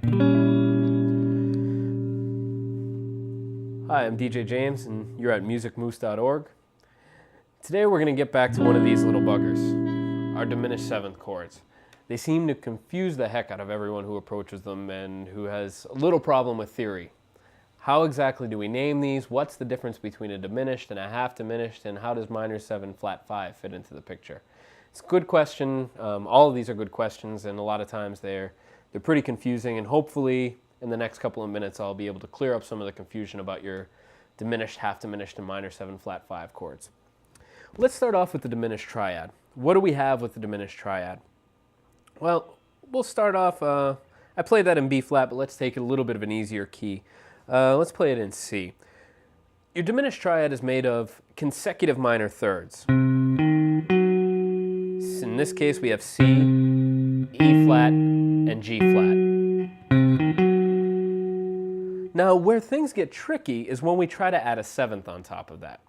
Hi, I'm DJ James, and you're at musicmoose.org. Today we're going to get back to one of these little buggers, our diminished seventh chords. They seem to confuse the heck out of everyone who approaches them and who has a little problem with theory. How exactly do we name these? What's the difference between a diminished and a half diminished? And how does minor 7 flat 5 fit into the picture? It's a good question. All of these are good questions, and a lot of times they're pretty confusing, and hopefully in the next couple of minutes I'll be able to clear up some of the confusion about your diminished, half diminished, and minor 7 flat 5 chords. Let's start off with the diminished triad. What do we have with the diminished triad? Well, we'll start off, I played that in B flat, but let's take it a little bit of an easier key. Let's play it in C. Your diminished triad is made of consecutive minor thirds. In this case, we have C, E flat, and G flat. Now, where things get tricky is when we try to add a seventh on top of that.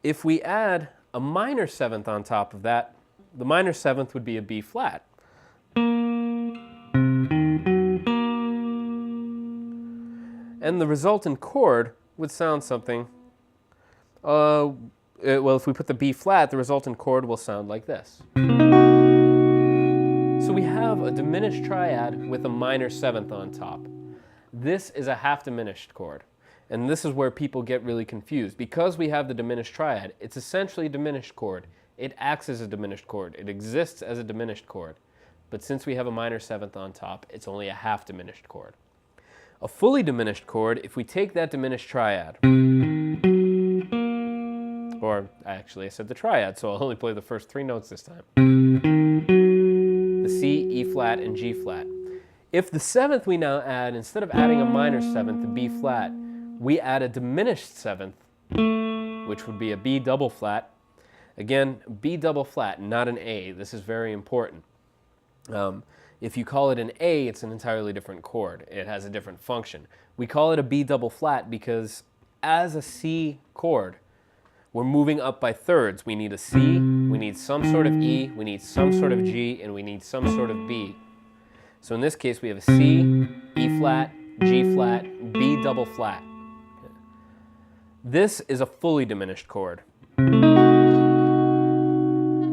If we add a minor seventh on top of that, the minor seventh would be a B flat. And the resultant chord would sound something, well, if we put the B flat, the resultant chord will sound like this. So we have a diminished triad with a minor seventh on top. This is a half diminished chord. And this is where people get really confused. Because we have the diminished triad, it's essentially a diminished chord. It acts as a diminished chord. It exists as a diminished chord. But since we have a minor seventh on top, it's only a half diminished chord. A fully diminished chord, if we take that diminished triad, or actually I said the triad, so I'll only play the first three notes this time. The C, E flat, and G flat. If the seventh we now add, instead of adding a minor seventh, the B flat, we add a diminished seventh, which would be a B double flat. Again, B double flat, not an A. This is very important. If you call it an A, it's an entirely different chord. It has a different function. We call it a B double flat because as a C chord, we're moving up by thirds. We need a C, we need some sort of E, we need some sort of G, and we need some sort of B. So in this case, we have a C, E flat, G flat, B double flat. This is a fully diminished chord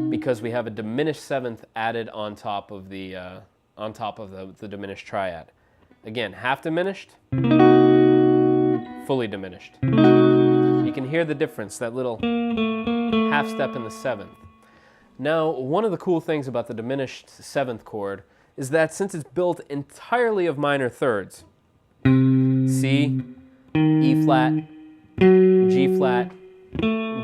because we have a diminished seventh added on top of the diminished triad. Again, half diminished, fully diminished. You can hear the difference, that little half step in the seventh. Now, one of the cool things about the diminished seventh chord is that since it's built entirely of minor thirds, C, E flat, G flat,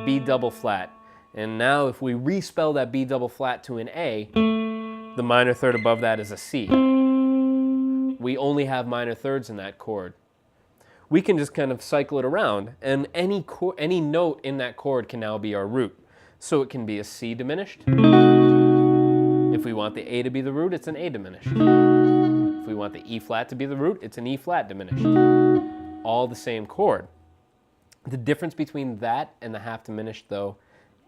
B double flat, and now if we respell that B double flat to an A, the minor third above that is a C. We only have minor thirds in that chord. We can just kind of cycle it around, and any note in that chord can now be our root. So it can be a C diminished. If we want the A to be the root, it's an A diminished. If we want the E flat to be the root, it's an E flat diminished. All the same chord. The difference between that and the half diminished, though,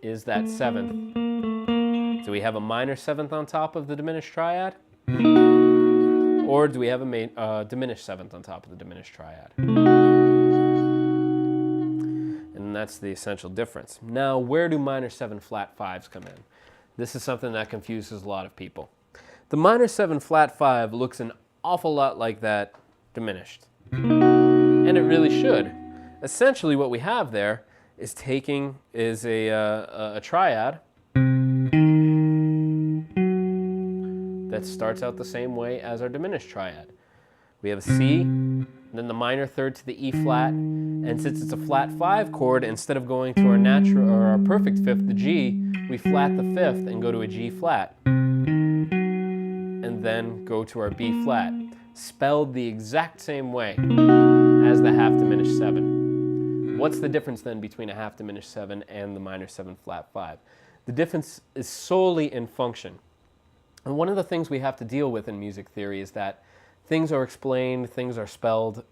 is that seventh. Do we have a minor seventh on top of the diminished triad? Or do we have a diminished seventh on top of the diminished triad? And that's the essential difference. Now, where do minor 7 flat 5s come in? This is something that confuses a lot of people. The minor 7 flat 5 looks an awful lot like that diminished. And it really should. Essentially what we have there is a triad that starts out the same way as our diminished triad. We have a C, then the minor third to the E flat, and since it's a flat 5 chord, instead of going to our natural or our perfect fifth, the G, we flat the fifth and go to a G flat, and then go to our B flat, spelled the exact same way as the half diminished 7. What's the difference then between a half diminished 7 and the minor 7 flat 5? The difference is solely in function. And one of the things we have to deal with in music theory is that things are explained, things are spelled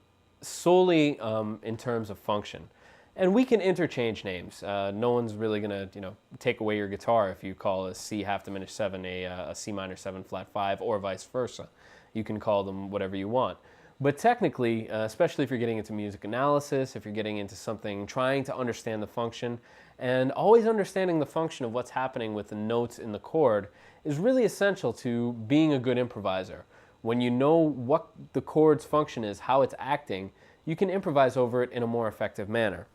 solely in terms of function. And we can interchange names. No one's really going to, take away your guitar if you call a C half diminished 7 a C minor 7 flat 5 or vice versa. You can call them whatever you want. But technically, especially if you're getting into music analysis, if you're getting into something, trying to understand the function, and always understanding the function of what's happening with the notes in the chord is really essential to being a good improviser. When you know what the chord's function is, how it's acting, you can improvise over it in a more effective manner.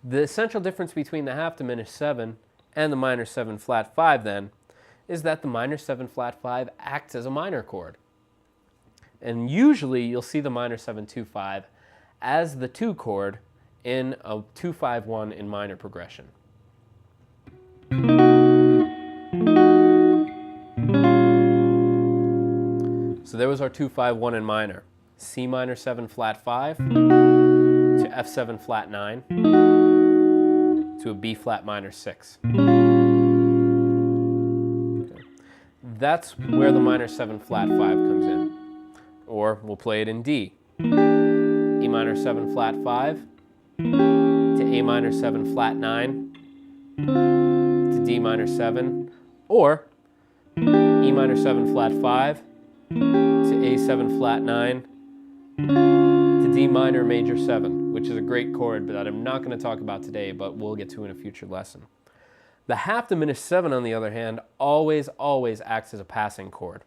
The essential difference between the half diminished 7 and the minor 7 flat 5 then is that the minor 7 flat 5 acts as a minor chord. And usually you'll see the minor 7-2-5 as the 2 chord in a 2-5-1 in minor progression. So there was our 2-5-1 in minor. C minor 7 flat 5 to F7 flat 9 to a B flat minor 6. Okay. That's where the minor 7 flat 5 comes in. Or we'll play it in D. E minor 7 flat 5 to A minor 7 flat 9 to D minor 7, or E minor 7 flat 5 to A7 flat 9 to D minor major 7, which is a great chord that I'm not going to talk about today, but we'll get to in a future lesson. The half diminished 7, on the other hand, always acts as a passing chord.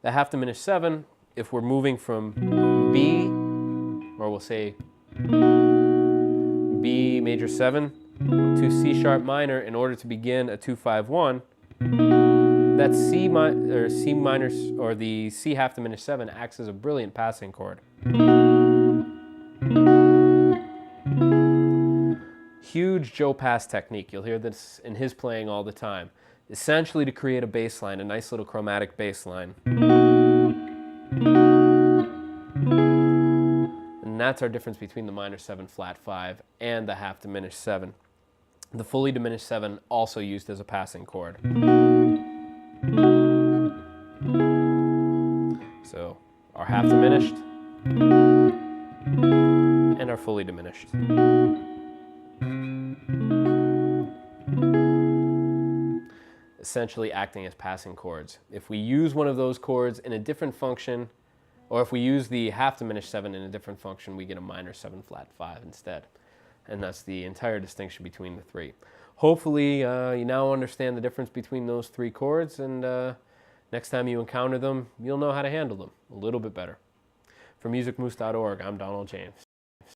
The half diminished 7, if we're moving from B, or we'll say B major 7 to C sharp minor in order to begin a 2-5-1, that C minor, or the C half diminished 7 acts as a brilliant passing chord. Huge Joe Pass technique. You'll hear this in his playing all the time. Essentially to create a bass line, a nice little chromatic bass line. And that's our difference between the minor 7 flat 5 and the half diminished 7. The fully diminished 7 also used as a passing chord. So our half diminished and our fully diminished. Essentially acting as passing chords. If we use one of those chords in a different function, or if we use the half diminished 7 in a different function, we get a minor 7 flat 5 instead. And that's the entire distinction between the three. Hopefully you now understand the difference between those three chords, and next time you encounter them, you'll know how to handle them a little bit better. For musicmoose.org, I'm Donald James.